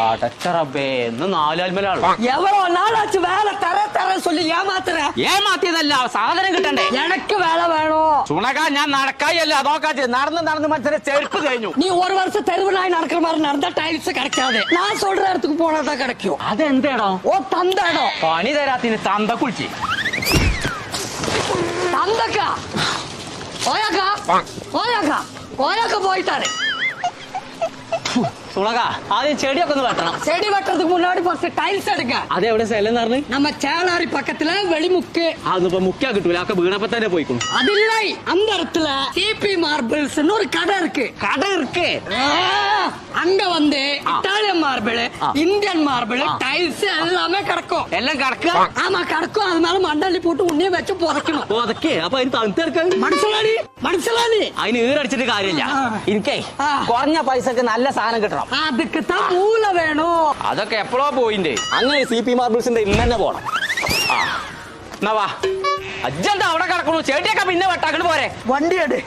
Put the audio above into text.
അടച്ചറബേ ഇന്ന് നാലാൽമലാണ്. எவ்வளவு நாளாச்சு வேலை தர சொல்லி ഏമാത്തിയതല്ല സാധനം കിട്ടണ്ടേ. எனக்கு வேலை வேணும். ചുണക ഞാൻ നടക്കായല്ല അതൊക്കെ നടന്ന് മനുഷ്യനെ ചെരുപ്പ് കഴിഞ്ഞു. நீ ஒரு வருஷம் தெருவு நாய் நடக்கிற மாதிரி நடந்தா டைல்ஸ் கிடைக்காது. நான் சொல்ற இடத்துக்கு போனாதான் கிடைக்கும். അതെന്തേടോ? ஓ தந்த இடம். പണി തരാത്തിന് തന്ത കുളിച്ച് தந்தக்கா ஓயாக்கா போயிட்டாரு. ചുണക ആദ്യം ചെടിയൊക്കെ ഒന്ന് വെട്ടണം. செடி வெட்டுறதுக்கு முன்னாடி ஃபர்ஸ்ட் டைல்ஸ் எடுங்க. അതെവിടെ സ്ഥലം പറഞ്ഞു? நம்ம சேளாரி பக்கத்துல வெளிமுக்கு. അതൊന്നിപ്പോ മുക്കാ കിട്ടൂല. ഒക്കെ വീണപ്പോ തന്നെ പോയിക്കുന്നു. அது இல்லை அந்த இடத்துல சிபி மார்பிள்ஸ் ஒரு கடை இருக்கு. കട ഇருக்கு. அங்க வந்து Italian marble, Indian marble, tiles எல்லாமே கிடக்கும். എല്ലാം കടക്കുക. ஆமா கிடக்கும். அது மேல மண்டலி போட்டு உன்னையே வச்சு புதைக்கணும். അതൊക്കെ അപ്പൊ അതിന് തണുത്തെടുക്കാൻ മനസ്സിലായി അതിന് ഈറടിച്ചിട്ട് കാര്യമില്ല. എനിക്കേ കുറഞ്ഞ പൈസക്ക് നല്ല സാധനം കിട്ടണം. அதுக்கு தான் மூளை வேணும். അതൊക്കെ എപ്പോഴോ പോയിണ്ട്. അങ്ങനെ CP മാർബിൾസിന്റെ ഇന്ന് തന്നെ പോണം. എന്നാ വാ അജ്ജന്താ അവിടെ കിടക്കണു. ചേട്ടിയൊക്കെ പിന്നെ വെട്ടാക്കണ് പോരെ. വണ്ടി എടു.